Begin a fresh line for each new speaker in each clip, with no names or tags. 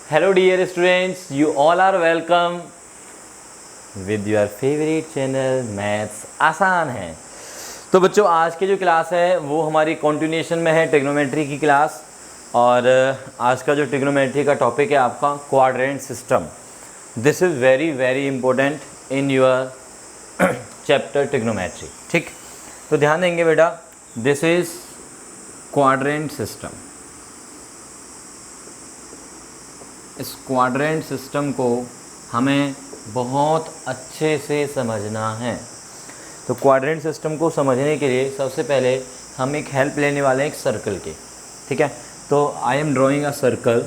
Hello dear students, you all are welcome with your favorite channel maths आसान है। तो बच्चों आज की जो क्लास है वो हमारी कंटिन्यूएशन में है ट्रिग्नोमेट्री की क्लास। और आज का जो ट्रिग्नोमेट्री का टॉपिक है आपका quadrant system. This is very very important in your chapter trigonometry. ठीक, तो ध्यान देंगे बेटा, दिस इज़ क्वाड्रेंट सिस्टम। इस क्वाड्रेंट सिस्टम को हमें बहुत अच्छे से समझना है। तो क्वाड्रेंट सिस्टम को समझने के लिए सबसे पहले हम एक हेल्प लेने वाले हैं एक सर्कल की। ठीक है, तो I am drawing a circle.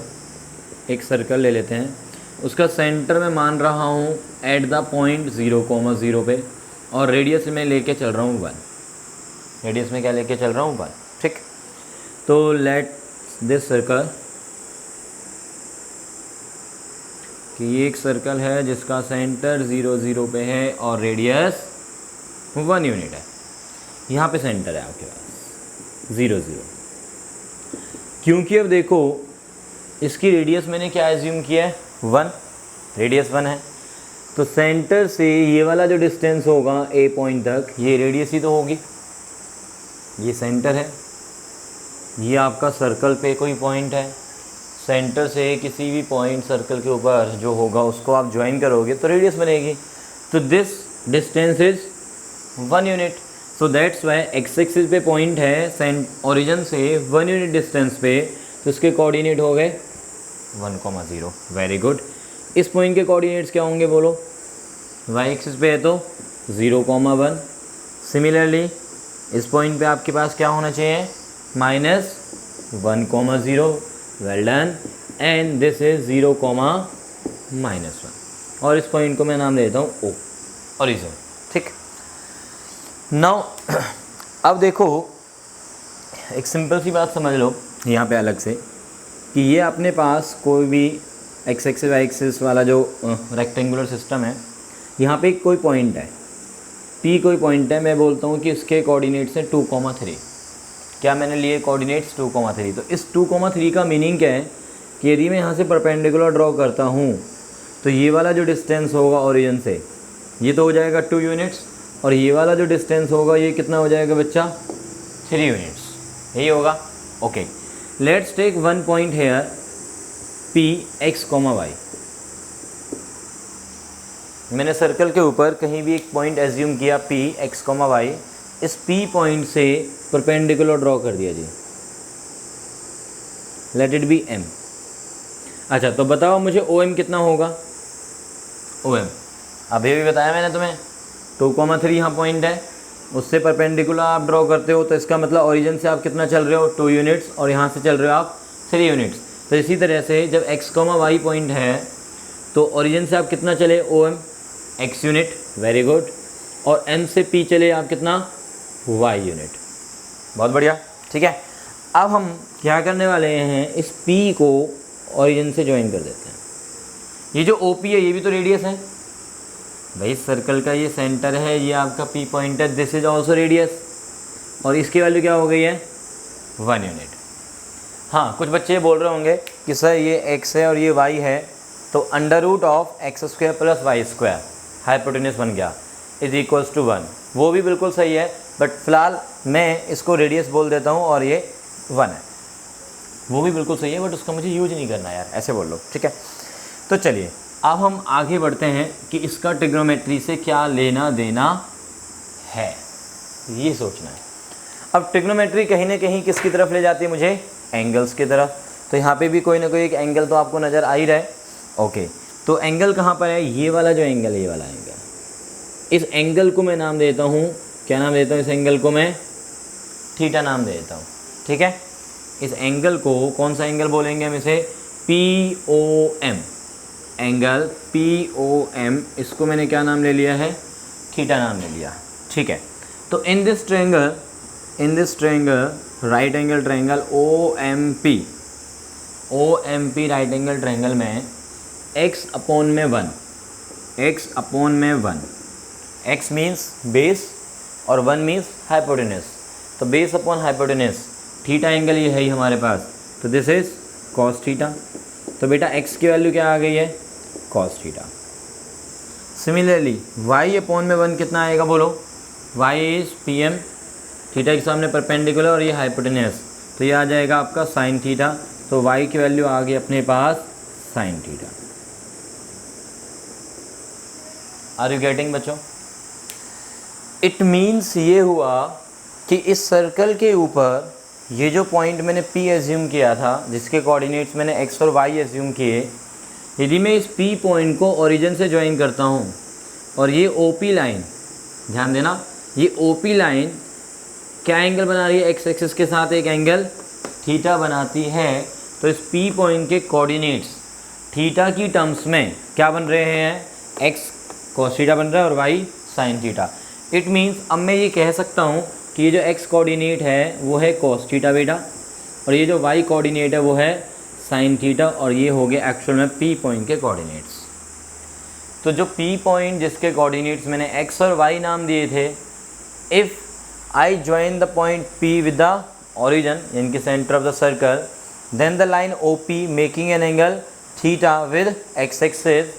एक सर्कल ले लेते हैं, उसका सेंटर मैं मान रहा हूँ एट द पॉइंट 0,0 पे, और रेडियस में लेके चल रहा हूँ 1। रेडियस में क्या लेके चल रहा हूँ 1। ठीक, तो लेट दिस सर्कल कि ये एक सर्कल है जिसका सेंटर 0,0 पे है और रेडियस 1 यूनिट है। यहाँ पे सेंटर है आपके पास 0,0। क्योंकि अब देखो इसकी रेडियस मैंने क्या एज्यूम किया है 1, रेडियस 1 है, तो सेंटर से ये वाला जो डिस्टेंस होगा ए पॉइंट तक, ये रेडियस ही तो होगी। ये सेंटर है, ये आपका सर्कल पे कोई पॉइंट है। सेंटर से किसी भी पॉइंट सर्कल के ऊपर जो होगा उसको आप ज्वाइन करोगे तो रेडियस बनेगी। तो this distance is 1 unit. So that's Y x axis पे पॉइंट है ओरिजिन से 1 यूनिट डिस्टेंस पे, तो इसके कोऑर्डिनेट हो गए 1,0। Very good. इस पॉइंट के कोऑर्डिनेट्स क्या होंगे बोलो? वाई एक्सिस पे है तो 0,1। सिमिलरली इस पॉइंट पे आपके पास क्या होना चाहिए? -1,0। Well done. And this is 0,-1, और इस पॉइंट को मैं नाम देता हूँ O, ओरिजिन। ठीक, नाउ अब देखो एक सिंपल सी बात समझ लो यहाँ पे अलग से, कि ये अपने पास कोई भी एक्स एक्सिस वाई एक्सिस वाला जो रेक्टेंगुलर सिस्टम है, यहाँ पे कोई पॉइंट है P, कोई पॉइंट है। मैं बोलता हूँ कि इसके कोऑर्डिनेट्स हैं 2,3। क्या मैंने लिए कोऑर्डिनेट्स 2,3। तो इस 2,3 का मीनिंग क्या है कि यदि मैं यहाँ से परपेंडिकुलर ड्रॉ करता हूँ तो ये वाला जो डिस्टेंस होगा ओरिजिन से, ये तो हो जाएगा 2 यूनिट्स, और ये वाला जो डिस्टेंस होगा ये कितना हो जाएगा बच्चा? 3 यूनिट्स। यही होगा। Okay, let's take 1 point here P x, y। मैंने सर्कल के ऊपर कहीं भी एक पॉइंट एज्यूम किया P x, y। इस P पॉइंट से परपेंडिकुलर ड्रॉ कर दिया जी, लेट इट बी M। अच्छा, तो बताओ मुझे OM कितना होगा? OM अभी भी बताया मैंने तुम्हें, 2,3 यहाँ पॉइंट है, उससे परपेंडिकुलर आप ड्रॉ करते हो तो इसका मतलब ओरिजिन से आप कितना चल रहे हो? 2 यूनिट्स, और यहाँ से चल रहे हो आप 3 यूनिट्स। तो इसी तरह से जब x, y पॉइंट है तो ओरिजिन से आप कितना चले? OM, x unit. Very good. और M से P चले आप कितना? y unit. बहुत बढ़िया। ठीक है, अब हम क्या करने वाले हैं, इस P को ओरिजिन से ज्वाइन कर देते हैं। ये जो OP है ये भी तो रेडियस है भाई, सर्कल का ये सेंटर है, ये आपका P पॉइंट है, दिस इज ऑल्सो रेडियस, और इसकी वैल्यू क्या हो गई है? 1 यूनिट। हाँ, कुछ बच्चे बोल रहे होंगे कि सर ये x है और ये y है, तो √(x² + y²) हाइपोटेन्यूज बन गया इज इक्वल्स टू 1। वो भी बिल्कुल सही है, बट फिलहाल मैं इसको रेडियस बोल देता हूँ और ये 1 है। वो भी बिल्कुल सही है, बट उसका मुझे यूज नहीं करना यार, ऐसे बोल लो। ठीक है, तो चलिए अब हम आगे बढ़ते हैं कि इसका ट्रिग्नोमेट्री से क्या लेना देना है, ये सोचना है। अब ट्रिग्नोमेट्री कहीं ना कहीं किसकी तरफ ले जाती है मुझे? एंगल्स की तरफ। तो यहाँ पे भी कोई ना कोई एक एंगल तो आपको नज़र आ ही रहा है। ओके, तो एंगल कहाँ पर है? ये वाला जो एंगल है, ये वाला एंगल। इस एंगल को मैं नाम देता हूँ, क्या नाम देता हूँ? इस एंगल को मैं थीटा नाम दे देता हूँ। ठीक है, इस एंगल को कौन सा एंगल बोलेंगे हम? इसे POM, एंगल POM। इसको मैंने क्या नाम ले लिया है? थीटा नाम ले लिया। ठीक है, तो in this triangle right angle triangle OMP right angle triangle में x/1, x/1, x means base और 1 मीन्स हाइपोटेनस। तो base upon hypotenuse, theta angle ये है ही हमारे पास, तो दिस इज cos थीटा। तो बेटा x की वैल्यू क्या आ गई है, cos theta. Similarly y upon में 1 कितना आएगा बोलो, y इज PM, थीटा के सामने परपेंडिकुलर और ये हाइपोटेन्यूस, तो ये आ जाएगा आपका साइन थीटा। तो y की वैल्यू आ गई अपने पास sine theta. Are you getting बच्चों? इट मीन्स ये हुआ कि इस सर्कल के ऊपर ये जो पॉइंट मैंने P एज्यूम किया था, जिसके कोऑर्डिनेट्स मैंने x और y एज्यूम किए, यदि मैं इस P पॉइंट को ओरिजिन से ज्वाइन करता हूँ और ये OP लाइन, ध्यान देना, ये OP लाइन क्या एंगल बना रही है, एक्स एक्सिस के साथ एक एंगल थीटा बनाती है। तो इस P पॉइंट के कोऑर्डिनेट्स थीटा की टर्म्स में क्या बन रहे हैं, x cos थीटा बन रहा है और y sin theta. It means अब मैं ये कह सकता हूँ कि ये जो x कोऑर्डिनेट है वो है cos थीटा बेटा, और ये जो y कोऑर्डिनेट है वो है sin थीटा, और ये हो गया एक्चुअल में P पॉइंट के कोऑर्डिनेट्स। तो जो P पॉइंट जिसके कोऑर्डिनेट्स मैंने x और y नाम दिए थे, if I join the point P with the origin in the center of the circle, then the line OP making an angle theta with x-axis,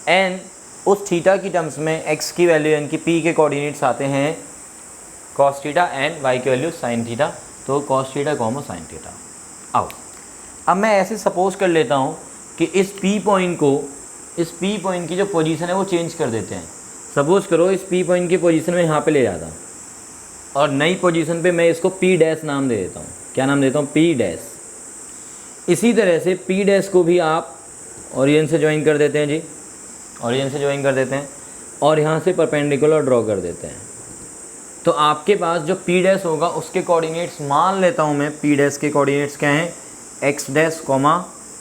and उस theta की terms में x की value यानी कि P के coordinates आते हैं cos theta and y की वैल्यू sin थीटा, तो cos theta comma sin theta. अब मैं ऐसे सपोज कर लेता हूँ कि इस P पॉइंट की जो पोजीशन है वो चेंज कर देते हैं। सपोज करो इस P पॉइंट की पोजीशन में यहाँ पे ले जाता हूँ और नई पोजीशन पे मैं इसको P डैश नाम दे देता हूँ। क्या नाम देता हूँ, P डैश। इसी तरह से P डैश को भी आप ओरिजिन से ज्वाइन कर देते हैं जी, ओरिजिन से ज्वाइन कर देते हैं और यहाँ से परपेंडिकुलर ड्रॉ कर देते हैं। तो आपके पास जो P डैश होगा उसके कोऑर्डिनेट्स मान लेता हूँ मैं, P डैश के कोऑर्डिनेट्स क्या हैं, x dash comma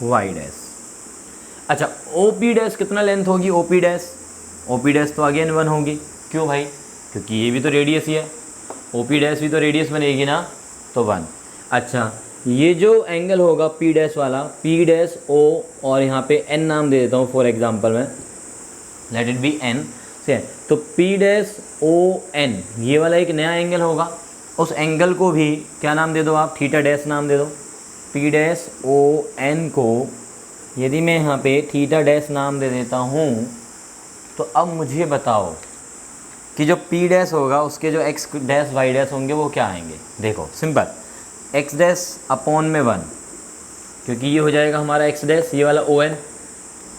y dash. अच्छा, OP डैश कितना लेंथ होगी, OP डैश तो अगेन 1 होगी। क्यों भाई, क्योंकि ये भी तो रेडियस ही है, OP डैश भी तो रेडियस बनेगी ना, तो 1। अच्छा, ये जो एंगल होगा P डैश वाला, P डैश O, और यहाँ पे N नाम दे देता हूँ फॉर एग्जांपल में, लेट इट बी N से, तो P डैश O N ये वाला एक नया एंगल होगा। उस एंगल को भी क्या नाम दे दो आप, थीटा डैश नाम दे दो। P डैश O N को यदि मैं यहाँ पे थीटा डैश नाम दे देता हूँ, तो अब मुझे बताओ कि जो P डैश होगा उसके जो x डैश y डैश होंगे वो क्या आएंगे। देखो सिंपल, x डैश अपॉन में 1, क्योंकि ये हो जाएगा हमारा x डैश, ये वाला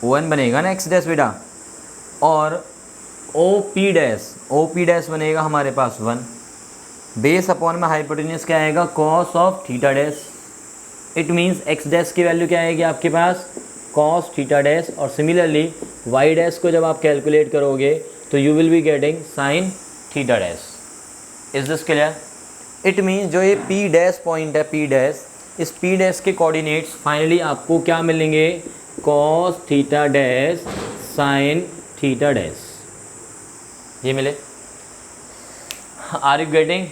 ON बनेगा ना x डैश बेटा, और OP डैश बनेगा हमारे पास 1, बेस अपॉन में हाइपोटेन्यूस क्या आएगा, cos of theta dash. It means x dash की वैल्यू क्या आएगी आपके पास, cos थीटा डैश, और सिमिलरली y डैश को जब आप कैलकुलेट करोगे तो you will be getting sine theta dash. Is this clear? It means जो ये P डैश पॉइंट है, P डैश, इस P डैश के कोऑर्डिनेट्स फाइनली आपको क्या मिलेंगे, cos theta dash sine theta dash, ये मिले। आर यू गेटिंग,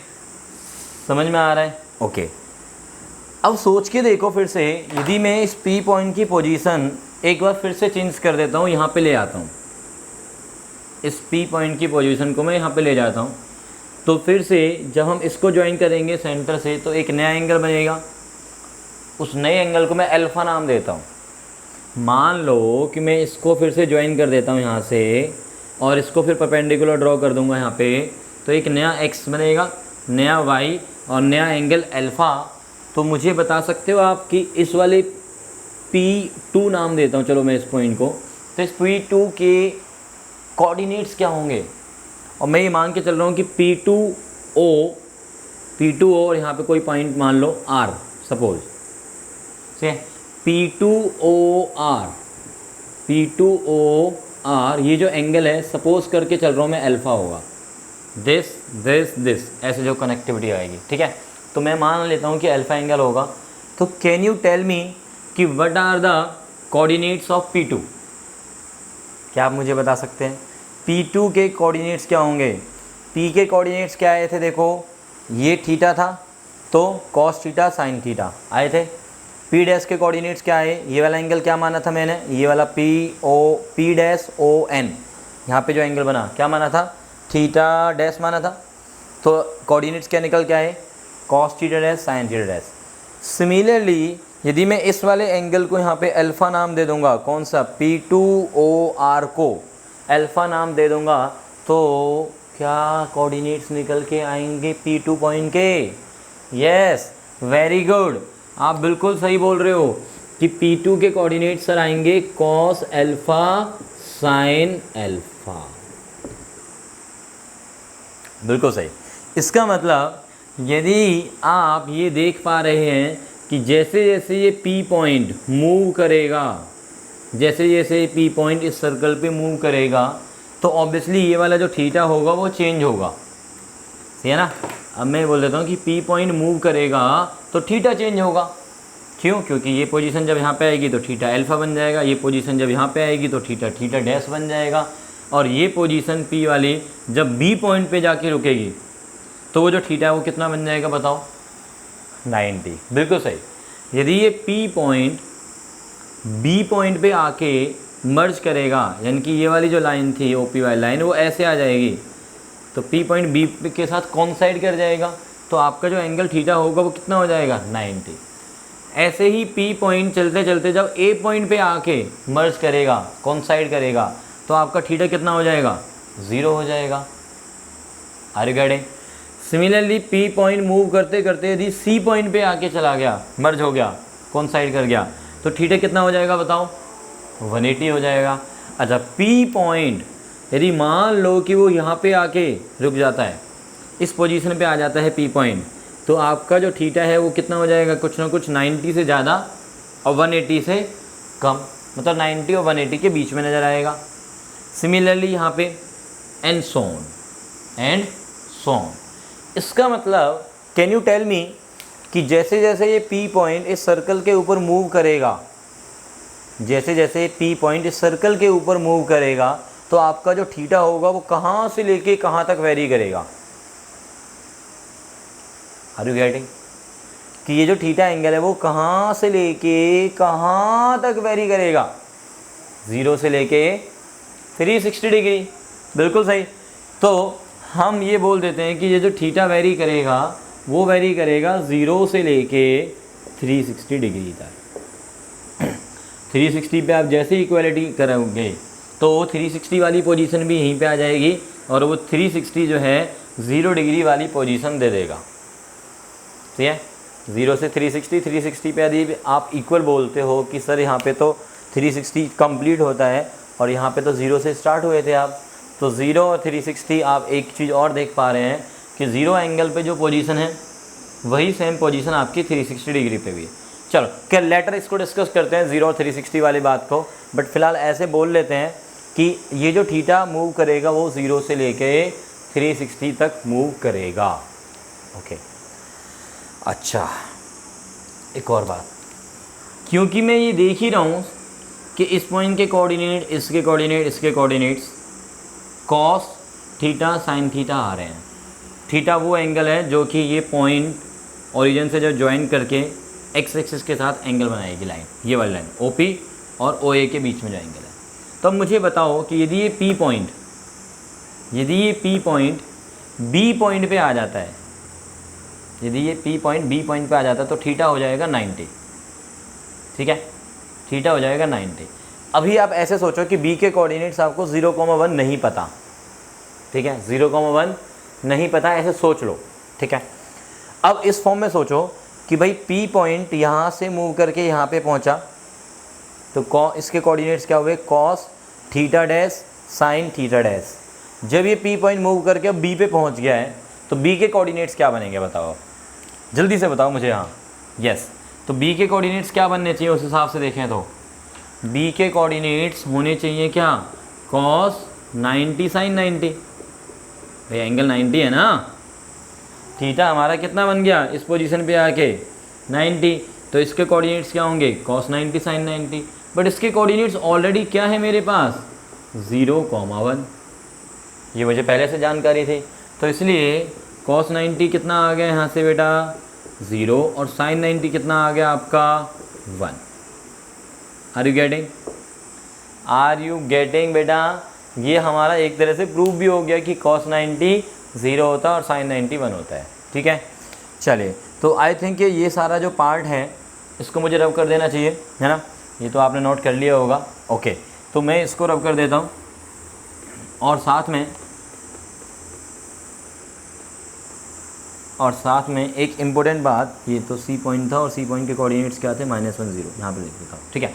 समझ में आ रहा है? ओके। अब सोच के देखो फिर से, यदि मैं इस P पॉइंट की पोजीशन एक बार फिर से चेंज कर देता हूँ, यहाँ पे ले आता हूँ, इस P पॉइंट की पोजीशन को मैं यहाँ पे ले जाता हूँ, तो फिर से जब हम इसको ज्वाइन करेंगे सेंटर से तो एक नया एंगल बनेगा। उस नए एंगल को मैं अल्फ़ा नाम देता हूँ। मान लो कि मैं इसको फिर से ज्वाइन कर देता हूँ यहाँ से, और इसको फिर परपेंडिकुलर ड्रॉ कर दूँगा यहाँ पे, तो एक नया x बनेगा, नया y और नया एंगल अल्फ़ा। तो मुझे बता सकते हो आप कि इस वाले P2 नाम देता हूँ चलो मैं इस पॉइंट को, तो इस P2 के कोऑर्डिनेट्स क्या होंगे, और मैं ये मान के चल रहा हूँ कि P2O और यहाँ पे कोई पॉइंट मान लो R सपोज से, P2OR ये जो एंगल है सपोज करके चल रहा हूँ मैं अल्फ़ा होगा, दिस ऐसे जो कनेक्टिविटी आएगी, ठीक है। तो मैं मान लेता हूँ कि अल्फ़ा एंगल होगा। तो कैन यू टेल मी कि what are the coordinates of P2, क्या आप मुझे बता सकते हैं P2 के कोऑर्डिनेट्स क्या होंगे। P के कोऑर्डिनेट्स क्या आए थे, देखो ये थीटा था तो cos थीटा साइन थीटा आए थे। P डैश के कोऑर्डिनेट्स क्या आए, ये वाला एंगल क्या माना था मैंने, ये वाला P डैश ON, यहाँ पे जो एंगल बना क्या माना था, थीटा डैश माना था। तो कोऑर्डिनेट्स क्या निकल के आए, cos theta dash sine theta dash. Similarly यदि मैं इस वाले एंगल को यहाँ पे अल्फ़ा नाम दे दूँगा, कौन सा, P2OR को अल्फ़ा नाम दे दूँगा, तो क्या कोऑर्डिनेट्स निकल के आएंगे P2 पॉइंट के? यस, वेरी गुड, आप बिल्कुल सही बोल रहे हो कि P2 के कोऑर्डिनेट्स सर आएंगे cos अल्फ़ा sin अल्फ़ा, बिल्कुल सही। इसका मतलब यदि आप ये देख पा रहे हैं कि जैसे जैसे ये P पॉइंट मूव करेगा, जैसे जैसे P पॉइंट इस सर्कल पे मूव करेगा, तो ऑब्वियसली ये वाला जो थीटा होगा वो चेंज होगा, सही है ना। अब मैं बोल देता हूँ कि P पॉइंट मूव करेगा तो थीटा चेंज होगा। क्यों? क्योंकि ये पोजीशन जब यहाँ पे आएगी तो थीटा अल्फ़ा बन जाएगा, ये पोजीशन जब यहाँ पे आएगी तो थीटा डैश बन जाएगा, और ये पोजीशन P वाली जब B पॉइंट पे जाके रुकेगी तो वो जो थीटा है वो कितना बन जाएगा बताओ? 90, बिल्कुल सही। यदि ये P पॉइंट B पॉइंट पे आके मर्ज करेगा, यानी कि ये वाली जो लाइन थी OP वाली लाइन वो ऐसे आ जाएगी, तो P पॉइंट B के साथ कॉन्साइड कर जाएगा, तो आपका जो एंगल थीटा होगा वो कितना हो जाएगा? 90। ऐसे ही P पॉइंट चलते चलते जब A पॉइंट पे आके मर्ज करेगा, कॉन्साइड करेगा, तो आपका थीटा कितना हो जाएगा? 0 हो जाएगा। Are you getting? Similarly P point move करते करते यदि C पॉइंट पे आके चला गया, मर्ज हो गया, कॉन्साइड कर गया, तो थीटा कितना हो जाएगा बताओ? 180 हो जाएगा। अच्छा, P पॉइंट यदि मान लो कि वो यहाँ पे आके रुक जाता है, इस पोजीशन पे आ जाता है P पॉइंट, तो आपका जो थीटा है वो कितना हो जाएगा? कुछ ना कुछ 90 से ज़्यादा और 180 से कम, मतलब 90 और 180 के बीच में नज़र आएगा। सिमिलरली यहाँ पे एंड सोन। इसका मतलब कैन यू टेल मी कि जैसे जैसे ये P पॉइंट इस सर्कल के ऊपर मूव करेगा, जैसे जैसे P पॉइंट इस सर्कल के ऊपर मूव करेगा, तो आपका जो थीटा होगा वो कहाँ से लेके कहाँ तक वेरी करेगा? Are you getting? कि ये जो थीटा एंगल है वो कहाँ से लेके कहाँ तक वेरी करेगा? 0 से लेके 360 डिग्री, बिल्कुल सही। तो हम ये बोल देते हैं कि ये जो थीटा वेरी करेगा वो वेरी करेगा 0 से लेके 360 डिग्री तक। 360 पे आप जैसे इक्वालिटी करोगे तो 360 वाली पोजीशन भी यहीं पे आ जाएगी, और वो 360 जो है 0 डिग्री वाली पोजीशन दे देगा, ठीक है। 0 से 360 पे यदि आप इक्वल बोलते हो कि सर यहाँ पे तो 360 कंप्लीट होता है और यहाँ पे तो 0 से स्टार्ट हुए थे आप, तो 0 और 360 आप एक चीज़ और देख पा रहे हैं कि 0 एंगल पे जो पोजीशन है वही सेम पोजीशन आपकी 360 डिग्री पे भी है। चलो क्या लेटर इसको डिस्कस करते हैं 0 और 360 वाली बात को, बट फिलहाल ऐसे बोल लेते हैं कि ये जो थीटा मूव करेगा वो 0 से लेके 360 तक मूव करेगा। ओके, अच्छा एक और बात, क्योंकि मैं ये देख ही रहा हूँ कि इस पॉइंट के कोऑर्डिनेट, इसके कोऑर्डिनेट, इसके coordinates cos theta sine theta आ रहे हैं। थीटा वो एंगल है जो कि ये पॉइंट ओरिजिन से जो ज्वाइन करके एक्स एक्सिस के साथ एंगल बनाएगी लाइन, ये वाली लाइन OP और OA के बीच में जो एंगल है। तो अब मुझे बताओ कि यदि ये P पॉइंट B पॉइंट पे आ जाता है, यदि ये P पॉइंट B पॉइंट पे आ जाता है तो थीटा हो जाएगा 90, ठीक है, थीटा हो जाएगा 90। अभी आप ऐसे सोचो कि B के कोऑर्डिनेट्स आपको 0,1 नहीं पता, ठीक है, 0,1 नहीं पता, ऐसे सोच लो, ठीक है। अब इस फॉर्म में सोचो कि भाई P पॉइंट यहाँ से मूव करके यहाँ पे पहुँचा, तो इसके कोऑर्डिनेट्स क्या हुए? Cos theta dash sine theta dash. जब ये P पॉइंट मूव करके अब B पे पहुँच गया है तो B के कोऑर्डिनेट्स क्या बनेंगे बताओ, जल्दी से बताओ मुझे। हाँ यस, तो B के कोऑर्डिनेट्स क्या बनने चाहिए उस हिसाब से देखें तो B के कोऑर्डिनेट्स होने चाहिए क्या? Cos 90 sine 90। भाई एंगल 90 है ना, थीटा हमारा कितना बन गया इस पोजीशन पे आके 90, तो इसके कोऑर्डिनेट्स क्या होंगे? Cos 90 sine 90। बट इसके कोऑर्डिनेट्स ऑलरेडी क्या है मेरे पास? 0,1। ये मुझे पहले से जानकारी थी, तो इसलिए कॉस 90 कितना आ गया यहाँ से बेटा? 0, और साइन 90 कितना आ गया आपका? 1। Are you getting? Are you getting बेटा? ये हमारा एक तरह से प्रूव भी हो गया कि कॉस 90 0 होता है और साइन 90 1 होता है, ठीक है। चलिए, तो आई थिंक ये सारा जो पार्ट है इसको मुझे रब कर देना चाहिए, है ना, ये तो आपने नोट कर लिया होगा। ओके, तो मैं इसको रब कर देता हूँ और साथ में एक इम्पोर्टेंट बात, ये तो सी पॉइंट था और सी पॉइंट के कोऑर्डिनेट्स क्या थे, -1 0, यहाँ पर लिख देता हूँ, ठीक है।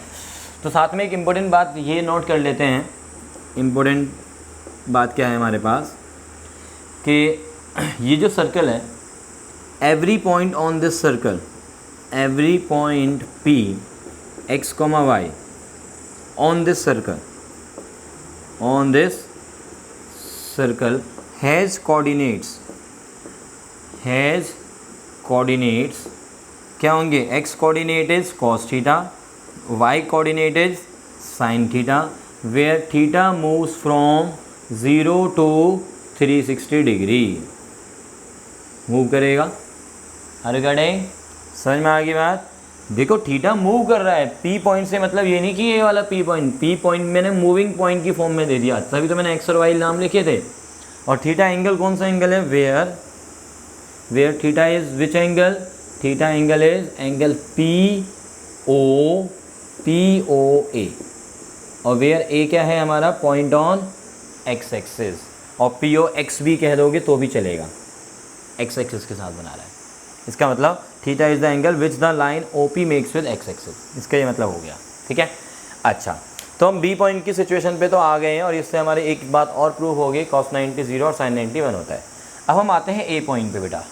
तो साथ में एक इम्पोर्टेंट बात ये नोट कर लेते हैं, इम्पोर्टेंट बात क्या है हमारे पास कि ये जो सर्कल है, every point on this circle, every point P x, y on this circle has coordinates क्या होंगे, x coordinate is cos theta, y coordinate is sin theta, where theta moves from 0 to 360 degree move करेगा। हर गड़े समझ में आ गई बात। देखो theta move कर रहा है, पी पॉइंट से मतलब ये नहीं कि ये वाला पी पॉइंट मैंने मूविंग पॉइंट की फॉर्म में दे दिया, तभी तो मैंने एक्स और वाई नाम लिखे थे। और थीटा एंगल कौन सा एंगल है, where theta is which angle, theta angle is angle P O A, और वेयर ए क्या है हमारा, पॉइंट ऑन एक्स एक्सिस, और पी ओ एक्स भी कह दोगे तो भी चलेगा, एक्स एक्सिस के साथ बना रहा है। इसका मतलब theta is the angle which the line O P makes with x axis, इसका ये मतलब हो गया, ठीक है। अच्छा, तो हम बी पॉइंट की सिचुएशन पे तो आ गए हैं और इससे हमारे एक बात और प्रूव हो गई, cos 90 0 और sin 90 1 होता है। अब हम आते हैं ए पॉइंट पे बेटा,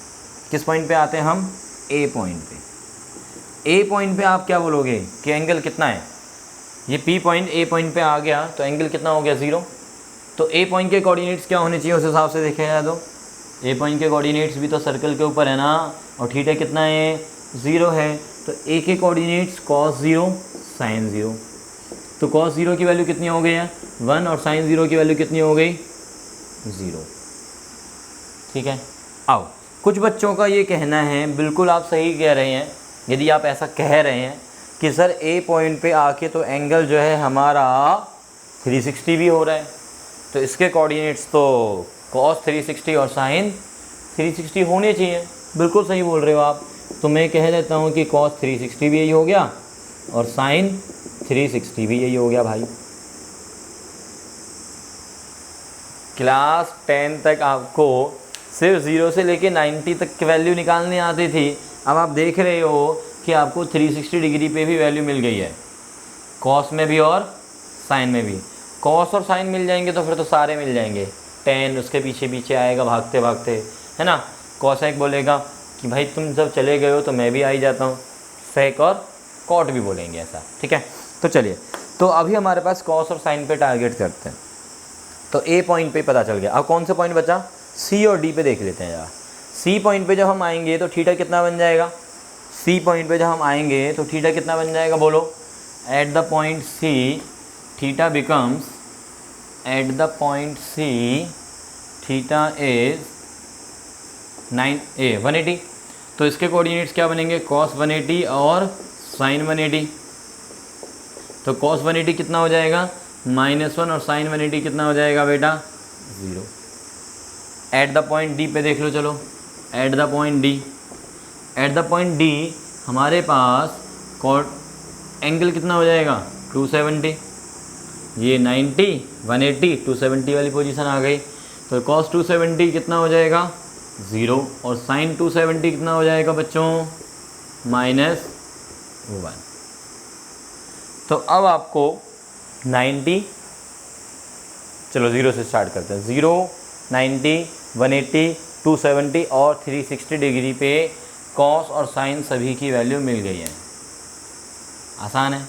किस पॉइंट पे आते हैं हम, ए पॉइंट पे। ए पॉइंट पे आप क्या बोलोगे कि एंगल कितना है, ये पी पॉइंट ए पॉइंट पे आ गया तो एंगल कितना हो गया, 0। तो ए पॉइंट के कोऑर्डिनेट्स क्या होने चाहिए उस हिसाब से देखा जाए तो, ए पॉइंट के कोऑर्डिनेट्स भी तो सर्कल के ऊपर है ना, और थीटा कितना है, 0 है, तो ए के कोऑर्डिनेट्स cos 0 sin 0, तो cos 0 की वैल्यू कितनी हो गई है, 1, और sin 0 की वैल्यू कितनी हो गई, 0, ठीक है। आओ, कुछ बच्चों का ये कहना है, बिल्कुल आप सही कह रहे हैं, यदि आप ऐसा कह रहे हैं कि सर ए पॉइंट पे आके तो एंगल जो है हमारा 360 भी हो रहा है, तो इसके कोऑर्डिनेट्स तो cos 360 और sin 360 होने चाहिए। बिल्कुल सही बोल रहे हो आप, तो मैं कह देता हूँ कि cos 360 भी यही हो गया और sin 360 भी यही हो गया भाई। क्लास 10 तक आपको सिर्फ 0 से लेके 90 तक की वैल्यू निकालनी आती थी, अब आप देख रहे हो कि आपको 360 डिग्री पे भी वैल्यू मिल गई है, cos में भी और sin में भी। cos और sin मिल जाएंगे तो फिर तो सारे मिल जाएंगे, tan उसके पीछे पीछे आएगा भागते भागते, है ना। cosec बोलेगा कि भाई तुम जब चले गए हो तो मैं भी आ ही जाता हूँ, sec और cot भी बोलेंगे ऐसा, ठीक है। तो चलिए, तो अभी हमारे पास cos और sin पे टारगेट करते हैं, तो ए पॉइंट पे पता चल गया। अब कौन सा पॉइंट बचा, सी और डी पे देख लेते हैं यार। सी पॉइंट पे जब हम आएंगे तो थीटा कितना बन जाएगा, सी पॉइंट पे जब हम आएंगे तो थीटा कितना बन जाएगा, बोलो। At the point C theta becomes, at the point C theta is 180, तो इसके कोऑर्डिनेट्स क्या बनेंगे, cos 180 और sin 180, तो cos 180 कितना हो जाएगा, -1, और sin 180 कितना हो जाएगा बेटा, 0। एट द पॉइंट डी पे देख लो, चलो eight the point D, eight the point D हमारे पास एंगल कितना हो जाएगा, 270, ये 90 180 270 वाली पोजीशन आ गई, तो cos 270 कितना हो जाएगा, 0, और sin 270 कितना हो जाएगा बच्चों, -1। तो अब आपको 90, चलो 0 से स्टार्ट करते हैं, 0 90 180 270 और 360 डिग्री पे cos और sin सभी की वैल्यू मिल गई है। आसान है,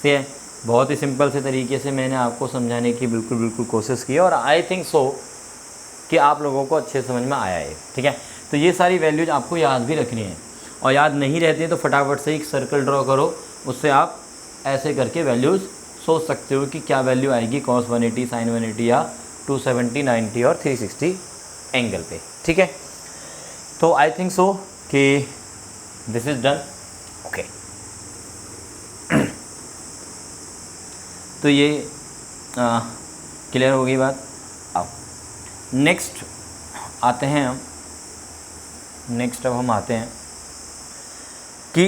ठीक है, बहुत ही सिंपल से तरीके से मैंने आपको समझाने की बिल्कुल कोशिश की और आई थिंक सो कि आप लोगों को अच्छे समझ में आया है, ठीक है। तो ये सारी वैल्यूज आपको याद भी रखनी है, और याद नहीं रहती है तो फटाफट से एक सर्कल ड्रॉ करो, उससे आप ऐसे करके वैल्यूज़ सोच सकते हो कि क्या वैल्यू आएगी cos 180 sin 180 या 270 90 और 360 एंगल पे, ठीक है। तो आई थिंक सो कि दिस इज़ डन, ओके। तो ये क्लियर हो गई बात। अब नेक्स्ट आते हैं हम, नेक्स्ट अब हम आते हैं कि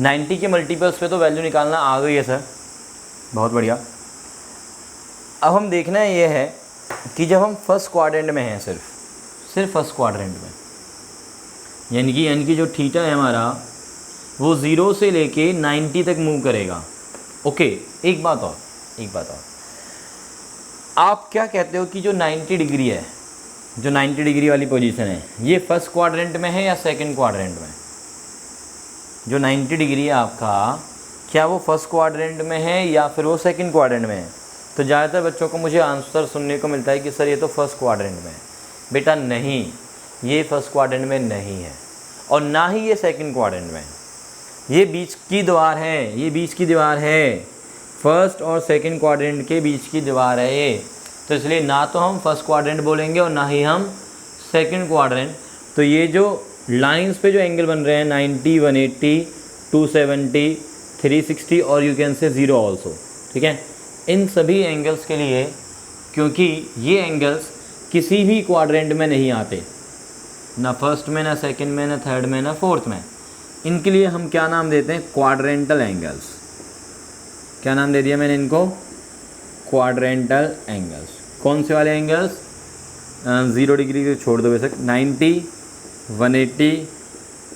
90 के मल्टीपल्स पे तो वैल्यू निकालना आ गई है सर, बहुत बढ़िया। अब हम देखना है ये है कि जब हम फर्स्ट क्वाड्रेंट में हैं, सिर्फ फर्स्ट क्वाड्रेंट में, यानी कि जो थीटा है हमारा वो 0 से लेके 90 तक मूव करेगा। ओके, एक बात और, आप क्या कहते हो कि जो 90 डिग्री है, जो 90 डिग्री वाली पोजीशन है, ये फर्स्ट क्वाड्रेंट में है या सेकंड क्वाड्रेंट में? जो 90 डिग्री है आपका, क्या वो फर्स्ट क्वाड्रेंट में है या फिर वो सेकंड क्वाड्रेंट में है? तो ज़्यादातर बच्चों को मुझे आंसर सुनने को मिलता है कि सर ये तो फर्स्ट क्वाड्रेंट में है। बेटा नहीं, ये फर्स्ट क्वाड्रेंट में नहीं है और ना ही ये सेकंड क्वाड्रेंट में। ये बीच की दीवार है, ये बीच की दीवार है, फर्स्ट और सेकंड क्वाड्रेंट के बीच की दीवार है ये। तो इसलिए ना तो हम फर्स्ट क्वाड्रेंट बोलेंगे और ना ही हम सेकंड क्वाड्रेंट। तो ये जो लाइंस पे जो एंगल बन रहे हैं 90, 180, 270, 360 और यू कैन से 0 ऑल्सो, ठीक है, इन सभी एंगल्स के लिए, क्योंकि ये एंगल्स किसी भी क्वाड्रेंट में नहीं आते, ना फर्स्ट में, ना सेकंड में, ना थर्ड में, ना फोर्थ में, इनके लिए हम क्या नाम देते हैं? Quadrantal angles. क्या नाम दे दिया मैंने इनको? Quadrantal angles. कौन से वाले एंगल्स? 0 डिग्री को छोड़ दो बेशक, 90, 180,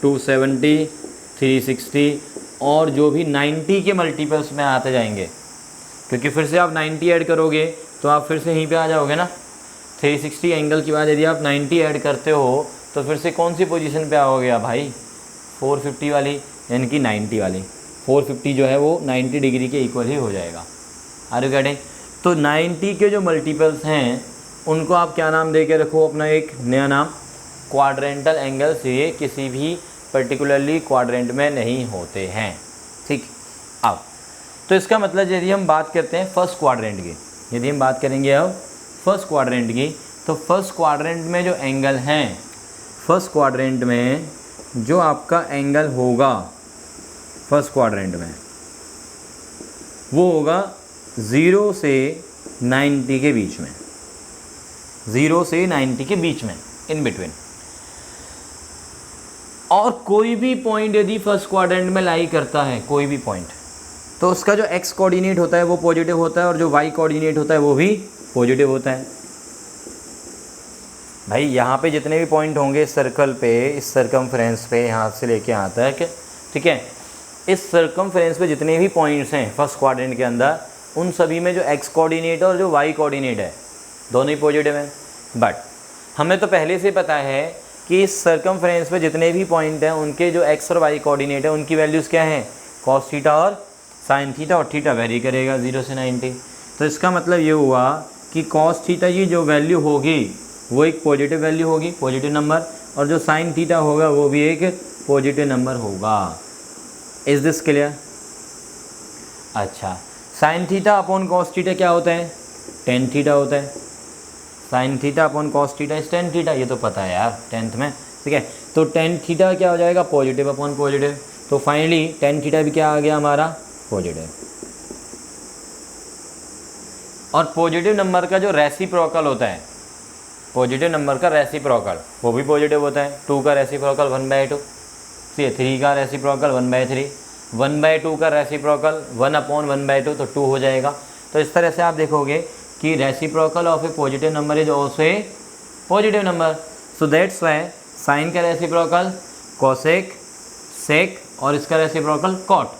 270, 360 और जो भी 90 के मल्टीपल्स में आते जाएंगे, क्योंकि फिर से आप 90 ऐड करोगे तो आप फिर से यहीं पे आ जाओगे ना। 360 एंगल के बाद यदि आप 90 ऐड करते हो तो फिर से कौन सी पोजीशन पे आओगे आप भाई? 450 वाली, यानी कि 90 वाली। 450 जो है वो 90 डिग्री के इक्वल ही हो जाएगा। Are you getting? तो 90 के जो मल्टीपल्स हैं उनको आप क्या नाम दे के रखो? अपना एक नया नाम, क्वाड्रेंटल एंगल्स। ये किसी भी पर्टिकुलरली क्वाड्रेंट में नहीं होते हैं, ठीक। अब तो इसका मतलब यदि हम बात करते हैं फर्स्ट क्वाड्रेंट की, यदि हम बात करेंगे अब फर्स्ट क्वाड्रेंट की, तो फर्स्ट क्वाड्रेंट में जो एंगल हैं, फर्स्ट क्वाड्रेंट में जो आपका एंगल होगा फर्स्ट क्वाड्रेंट में, वो होगा 0 से 90 के बीच में, 0 से 90 के बीच में, इन बिटवीन। और कोई भी पॉइंट यदि फर्स्ट क्वाड्रेंट में लाई करता है, कोई भी पॉइंट, तो उसका जो x कोऑर्डिनेट होता है वो पॉजिटिव होता है और जो y कोऑर्डिनेट होता है वो भी पॉजिटिव होता है। भाई यहाँ पे जितने भी पॉइंट होंगे इस सर्कल पे, इस सर्कमफ्रेंस पे, यहाँ से लेके यहाँ तक, ठीक है, इस सर्कमफ्रेंस पे जितने भी पॉइंट्स हैं फर्स्ट क्वाड्रेंट के अंदर, उन सभी में जो x कोऑर्डिनेट और जो y कोऑर्डिनेट है दोनों ही पॉजिटिव हैं। बट हमें तो पहले से पता है कि इस सर्कमफ्रेंस पे जितने भी पॉइंट हैं उनके जो x और y कोऑर्डिनेट है उनकी वैल्यूज़ क्या हैं? cos थीटा और sin थीटा, और थीटा वेरी करेगा 0 से 90। तो इसका मतलब ये हुआ कि cos थीटा की जो वैल्यू होगी वो एक पॉजिटिव वैल्यू होगी, पॉजिटिव नंबर, और जो sin थीटा होगा वो भी एक पॉजिटिव नंबर होगा। Is this clear? अच्छा, sin theta upon cos theta क्या होता है? tan थीटा होता है। sin theta upon cos theta is tan theta, ये तो पता है यार 10th में, ठीक है। तो tan थीटा क्या हो जाएगा? Positive upon positive. तो फाइनली tan थीटा भी क्या आ गया हमारा? पॉजिटिव। और पॉजिटिव नंबर का जो रेसिप्रोकल होता है, पॉजिटिव नंबर का रेसिप्रोकल वो भी पॉजिटिव होता है। 2 का रेसिप्रोकल 1/2, 3 का रेसिप्रोकल 1/3, 1/2 का रेसिप्रोकल 1/1/2, तो 2 हो जाएगा। तो इस तरह से आप देखोगे कि reciprocal of a positive number is also a positive number. So that's why sine का रेसिप्रोकल कोसेक, सेक, और इसका रेसिप्रोकल कॉट।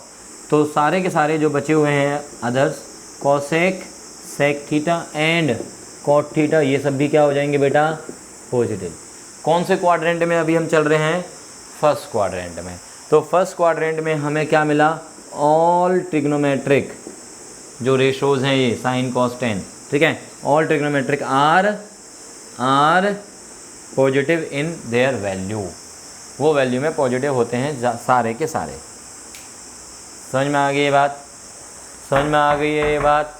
तो सारे के सारे जो बचे हुए हैं others, cosec, sec theta and cot theta, ये सब भी क्या हो जाएंगे बेटा? पॉजिटिव। कौन से क्वाड्रेंट में अभी हम चल रहे हैं? फर्स्ट क्वाड्रेंट में। तो फर्स्ट क्वाड्रेंट में हमें क्या मिला? ऑल ट्रिग्नोमेट्रिक जो रेशोज़ हैं ये साइन कॉस टेन, ठीक है, all trigonometric are positive in their value, वो वैल्यू में पॉजिटिव होते हैं सारे के सारे। समझ में आ गई ये बात? समझ में आ गई है ये बात?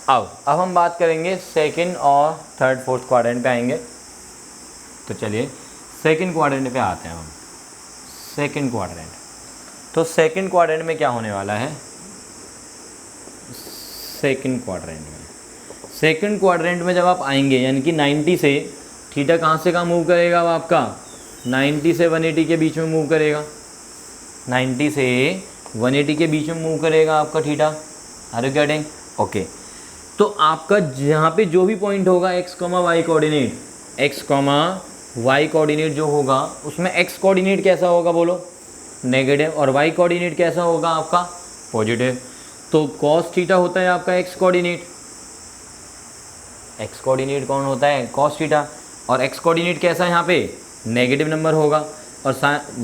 अब हम बात करेंगे सेकंड और थर्ड फोर्थ क्वाड्रेंट पे आएंगे। तो चलिए सेकंड क्वाड्रेंट पे आते हैं हम। सेकंड क्वाड्रेंट, तो सेकंड क्वाड्रेंट में क्या होने वाला है? सेकंड क्वाड्रेंट में जब आप आएंगे, यानी कि 90 से थीटा कहाँ से कहाँ मूव करेगा? अब आपका 90 से 180 के बीच में मूव करेगा। 90 से 180 के बीच में मूव करेगा आपका theta. Are you getting? Okay, तो आपका जहाँ पे जो भी पॉइंट होगा x, y coordinate, x, y coordinate जो होगा उसमें x कोऑर्डिनेट कैसा होगा बोलो? नेगेटिव। और y कोऑर्डिनेट कैसा होगा आपका? पॉजिटिव। तो cos थीटा होता है आपका x कोऑर्डिनेट। x कोऑर्डिनेट कौन होता है? cos theta. और x कोऑर्डिनेट कैसा है यहाँ पे? नेगेटिव नंबर होगा। और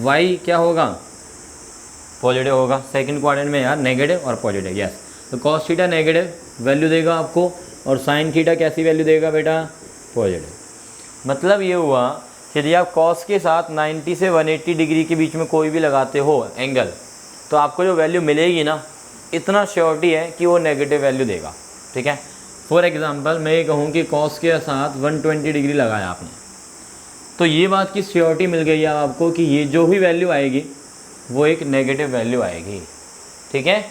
y क्या होगा? पॉजिटिव होगा। सेकंड क्वाड्रेंट में यार नेगेटिव और पॉजिटिव, यस। तो cos थीटा नेगेटिव वैल्यू देगा आपको, और sin थीटा कैसी वैल्यू देगा बेटा? पॉजिटिव। मतलब ये हुआ कि यदि आप cos के साथ 90 से 180 डिग्री के बीच में कोई भी लगाते हो एंगल, तो आपको जो वैल्यू मिलेगी ना, इतना श्योरिटी है कि वो नेगेटिव वैल्यू देगा। ठीक है, फॉर एग्जांपल मैं ये कहूँ कि cos के साथ 120 डिग्री लगाया आपने, तो ये बात की श्योरिटी मिल गई है आपको कि ये जो भी वैल्यू आएगी वो एक नेगेटिव वैल्यू आएगी। ठीक है,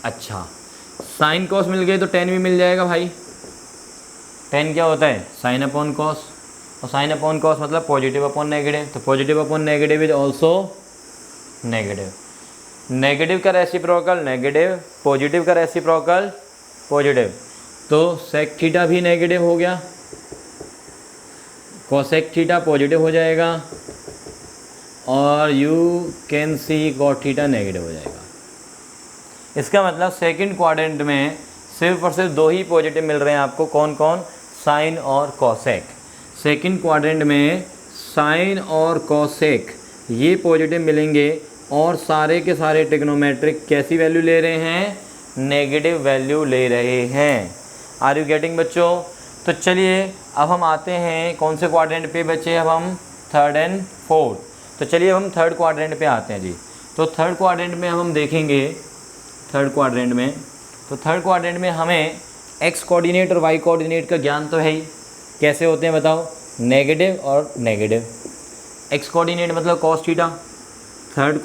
अच्छा, साइन कॉस मिल गए तो टेन भी मिल जाएगा भाई। टेन क्या होता है? साइन अपॉन कॉस, और साइन अपॉन कॉस मतलब पॉजिटिव अपॉन नेगेटिव। तो positive upon negative is also negative. Negative का रेसिप्रोकल नेगेटिव, पॉजिटिव का रेसिप्रोकल पॉजिटिव। तो सेक थीटा भी नेगेटिव हो गया, कोसेक थीटा पॉजिटिव हो जाएगा, और you can see cot theta negative हो जाएगा। इसका मतलब सेकंड क्वाड्रेंट में सिर्फ और सिर्फ दो ही पॉजिटिव मिल रहे हैं आपको। कौन कौन? साइन और कोसेक। सेकंड क्वाड्रेंट में साइन और कोसेक ये पॉजिटिव मिलेंगे, और सारे के सारे ट्रिग्नोमेट्रिक कैसी वैल्यू ले रहे हैं? नेगेटिव वैल्यू ले रहे हैं। आर यू गेटिंग बच्चों? तो चलिए अब हम आते हैं कौन से क्वाड्रेंट पे बच्चे? अब हम थर्ड एंड फोर्थ। तो चलिए अब हम थर्ड क्वाड्रेंट पे आते हैं जी। तो थर्ड क्वाड्रेंट में हम देखेंगे, थर्ड क्वाड्रेंट में हमें x कोऑर्डिनेट और y कोऑर्डिनेट का ज्ञान तो है ही। कैसे होते हैं बताओ? नेगेटिव और नेगेटिव। x कोऑर्डिनेट मतलब cos theta. Third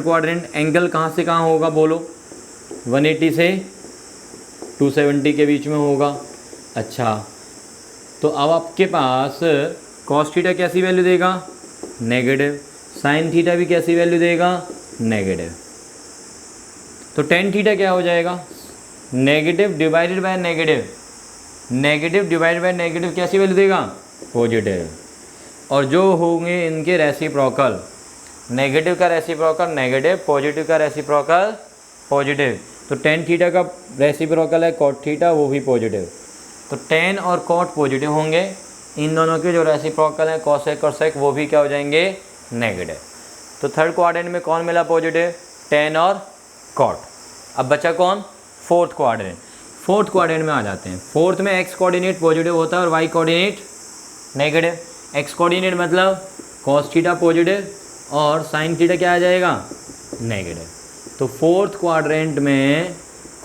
quadrant angle कहाँ से कहाँ होगा बोलो? 180 से 270 के बीच में होगा। अच्छा, तो अब आपके पास cos थीटा कैसी वैल्यू देगा? नेगेटिव। साइन थीटा भी कैसी वैल्यू देगा? नेगेटिव। तो टेन थीटा क्या हो जाएगा? Negative divided by negative. Negative divided by negative कैसी वैल्यू देगा? पॉजिटिव। और जो होंगे इनके रेसिप्रोकल, नेगेटिव का रेसिप्रोकल नेगेटिव, पॉजिटिव का रेसिप्रोकल पॉजिटिव। तो टेन थीटा का रेसिप्रोकल है कॉट थीटा, वो भी पॉजिटिव। तो टेन और कॉट पॉजिटिव होंगे, इन दोनों के जो रेसिप्रोकल है कोसेक और सेक वो भी क्या हो जाएंगे? नेगेटिव। तो थर्ड क्वाड्रेंट में कौन मिला पॉजिटिव? टेन और कॉट। अब बचा कौन? Fourth quadrant. फोर्थ क्वाड्रेंट में आ जाते हैं। फोर्थ में x कोऑर्डिनेट पॉजिटिव होता है और y coordinate negative. x coordinate मतलब cos थीटा पॉजिटिव और sin थीटा क्या आ जाएगा? नेगेटिव। तो फोर्थ क्वाड्रेंट में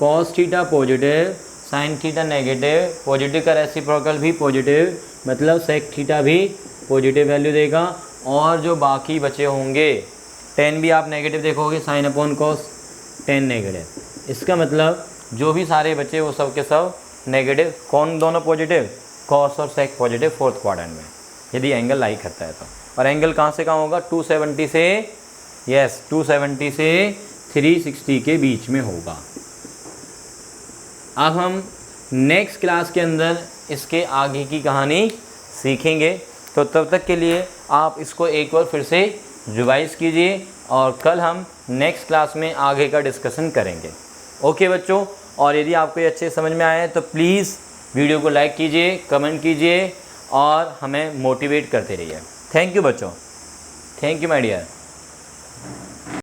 cos theta positive, sin theta negative, positive का रेसिप्रोकल भी पॉजिटिव, मतलब sec थीटा भी पॉजिटिव वैल्यू देगा। और जो बाकी बचे होंगे, टेन भी आप नेगेटिव देखोगे, साइन अपॉन कॉस 10 नेगेटिव। इसका मतलब जो भी सारे बचे वो सब के सब नेगेटिव। कौन दोनों पॉजिटिव? कॉस और सेक पॉजिटिव फोर्थ क्वाड्रेंट में, यदि एंगल लाई करता है तो। और एंगल कहाँ से कहाँ होगा? 270 से, यस 270 से 360 के बीच में होगा। अब हम नेक्स्ट क्लास के अंदर इसके आगे की कहानी सीखेंगे। तो तब तक के लिए आप इसको एक बार फिर से रिवाइज कीजिए, और कल हम नेक्स्ट क्लास में आगे का डिस्कशन करेंगे। ओके बच्चों, और यदि आपको ये अच्छे समझ में आए तो प्लीज़ वीडियो को लाइक कीजिए, कमेंट कीजिए और हमें मोटिवेट करते रहिए। थैंक यू बच्चों, थैंक यू माय डियर।